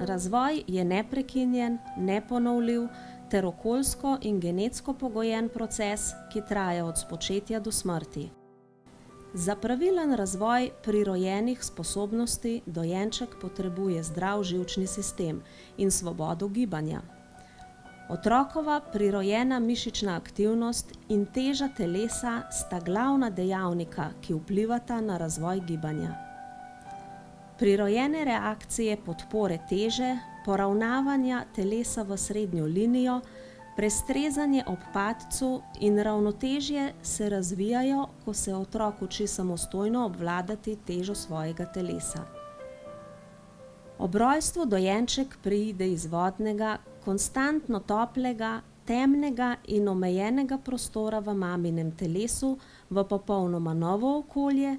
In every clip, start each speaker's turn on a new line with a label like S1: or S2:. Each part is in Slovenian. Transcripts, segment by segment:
S1: Razvoj je neprekinjen, neponovljiv ter okoljsko in genetsko pogojen proces, ki traja od spočetja do smrti. Za pravilen razvoj prirojenih sposobnosti dojenček potrebuje zdrav živčni sistem in svobodo gibanja. Otrokova prirojena mišična aktivnost in teža telesa sta glavna dejavnika, ki vplivata na razvoj gibanja. Prirojene reakcije podpore teže, poravnavanja telesa v srednjo linijo, prestrezanje ob padcu in ravnotežje se razvijajo, ko se otrok uči samostojno obvladati težo svojega telesa. Ob rojstvu dojenček preide iz vodnega, konstantno toplega, temnega in omejenega prostora v maminem telesu v popolnoma novo okolje,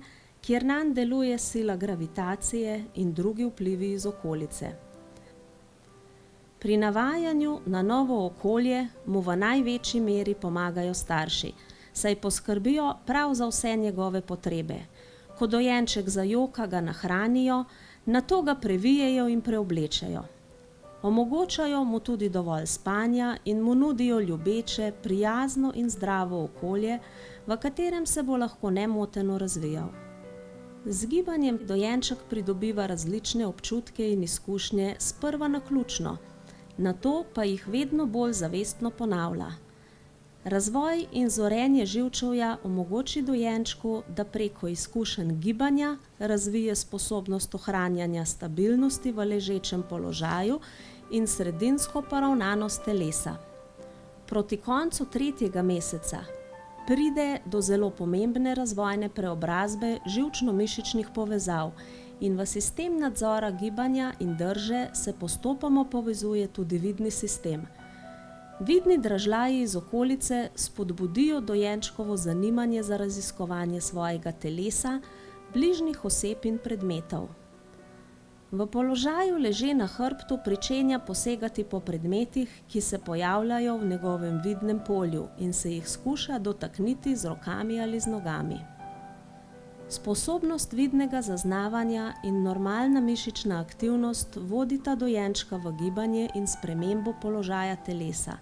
S1: kjer nanj deluje sila gravitacije in drugi vplivi iz okolice. Pri navajanju na novo okolje mu v največji meri pomagajo starši, saj poskrbijo prav za vse njegove potrebe. Ko dojenček zajoka, ga nahranijo, nato ga previjejo in preoblečejo. Omogočajo mu tudi dovolj spanja in mu nudijo ljubeče, prijazno in zdravo okolje, v katerem se bo lahko nemoteno razvijal. Z gibanjem dojenček pridobiva različne občutke in izkušnje sprva naključno, nato pa jih vedno bolj zavestno ponavlja. Razvoj in zorenje živčevja omogoči dojenčku, da preko izkušenj gibanja razvije sposobnost ohranjanja stabilnosti v ležečem položaju in sredinsko poravnanost telesa. Proti koncu 3. meseca pride do zelo pomembne razvojne preobrazbe živčno-mišičnih povezav in v sistem nadzora gibanja in drže se postopoma povezuje tudi vidni sistem. Vidni dražljaji iz okolice spodbudijo dojenčkovo zanimanje za raziskovanje svojega telesa, bližnjih oseb in predmetov. V položaju leže na hrbtu pričenja posegati po predmetih, ki se pojavljajo v njegovem vidnem polju in se jih skuša dotakniti z rokami ali z nogami. Sposobnost vidnega zaznavanja in normalna mišična aktivnost vodita dojenčka v gibanje in spremembo položaja telesa.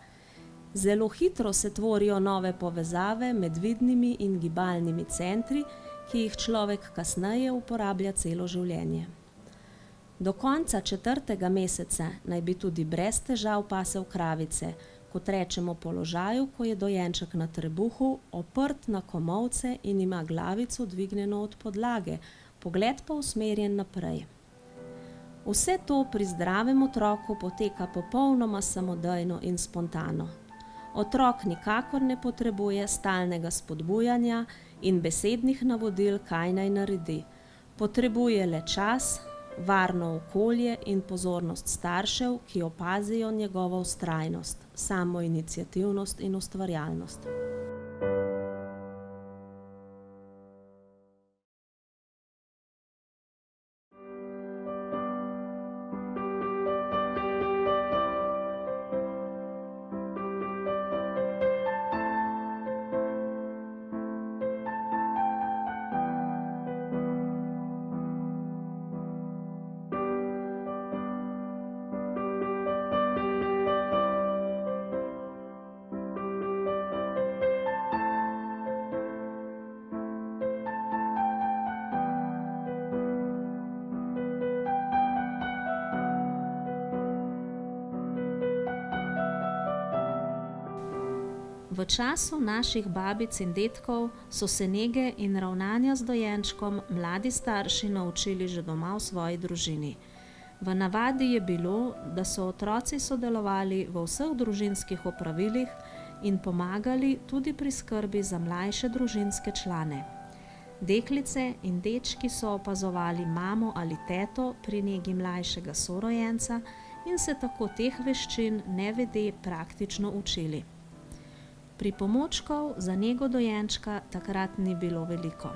S1: Zelo hitro se tvorijo nove povezave med vidnimi in gibalnimi centri, ki jih človek kasneje uporablja celo življenje. Do konca 4. meseca naj bi tudi brez težav pasel kravice, kot rečemo položaju, ko je dojenček na trebuhu, oprt na komolce in ima glavico dvignjeno od podlage, pogled pa usmerjen naprej. Vse to pri zdravem otroku poteka popolnoma samodejno in spontano. Otrok nikakor ne potrebuje stalnega spodbujanja in besednih navodil, kaj naj naredi. Potrebuje le čas, varno okolje in pozornost staršev, ki opazijo njegovo vztrajnost, samoiniciativnost in ustvarjalnost. V času naših babic in dedkov so se nege in ravnanja z dojenčkom mladi starši naučili že doma v svoji družini. V navadi je bilo, da so otroci sodelovali v vseh družinskih opravilih in pomagali tudi pri skrbi za mlajše družinske člane. Deklice in dečki so opazovali mamo ali teto pri negi mlajšega sorojenca in se tako teh veščin nevede praktično učili. Pripomočkov za nego dojenčka takrat ni bilo veliko.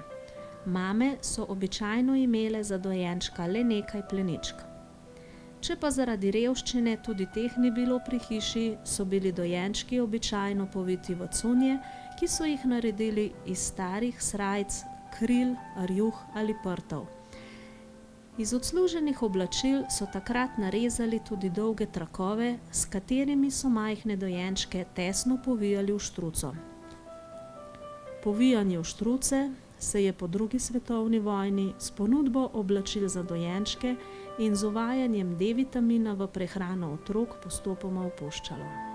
S1: Mame so običajno imele za dojenčka le nekaj pleničk. Če pa zaradi revščine tudi teh ni bilo pri hiši, so bili dojenčki običajno poviti v cunje, ki so jih naredili iz starih srajc, kril, rjuh ali prtov. Iz odsluženih oblačil so takrat narezali tudi dolge trakove, s katerimi so majhne dojenčke tesno povijali v štruco. Povijanje v štruce se je po drugi svetovni vojni s ponudbo oblačil za dojenčke in z uvajanjem D-vitamina v prehrano otrok postopoma opuščalo.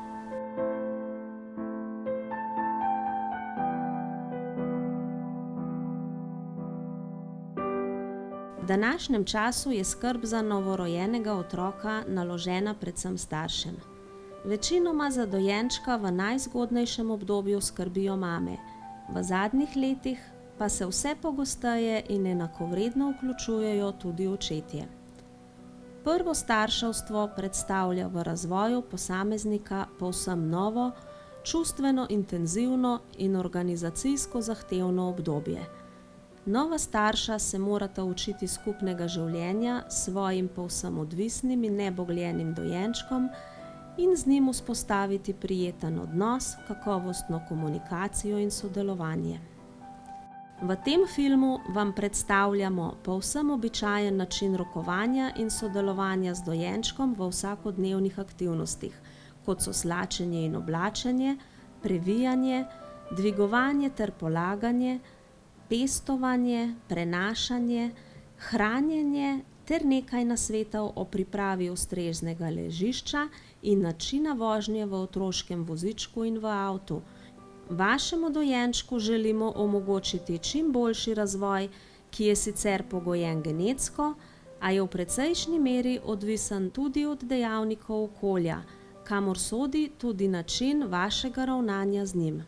S1: V današnjem času je skrb za novorojenega otroka naložena predvsem staršem. Večinoma za dojenčka v najzgodnejšem obdobju skrbijo mame, v zadnjih letih pa se vse pogosteje in enakovredno vključujejo tudi očetje. Prvo starševstvo predstavlja v razvoju posameznika povsem novo, čustveno intenzivno in organizacijsko zahtevno obdobje. Nova starša se morata učiti skupnega življenja s svojim povsem odvisnim in nebogljenim dojenčkom in z njim vzpostaviti prijeten odnos, kakovostno komunikacijo in sodelovanje. V tem filmu vam predstavljamo povsem običajen način rokovanja in sodelovanja z dojenčkom v vsakodnevnih aktivnostih, kot so slačenje in oblačenje, previjanje, dvigovanje ter polaganje, pestovanje, prenašanje, hranjenje ter nekaj nasvetov o pripravi ustreznega ležišča in načina vožnje v otroškem vozičku in v avtu. Vašemu dojenčku želimo omogočiti čim boljši razvoj, ki je sicer pogojen genetsko, a je v precejšnji meri odvisen tudi od dejavnikov okolja, kamor sodi tudi način vašega ravnanja z njim.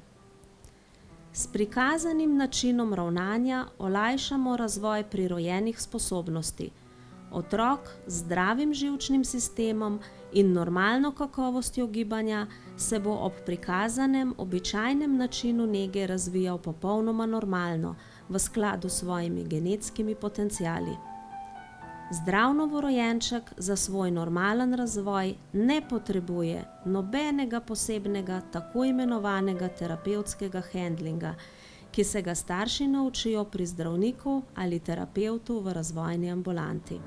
S1: S prikazanim načinom ravnanja olajšamo razvoj prirojenih sposobnosti. Otrok z zdravim živčnim sistemom in normalno kakovostjo gibanja se bo ob prikazanem običajnem načinu nege razvijal popolnoma normalno, v skladu s svojimi genetskimi potenciali. Zdrav novorojenček za svoj normalen razvoj ne potrebuje nobenega posebnega tako imenovanega terapevtskega handlinga, ki se ga starši naučijo pri zdravniku ali terapevtu v razvojni ambulanti.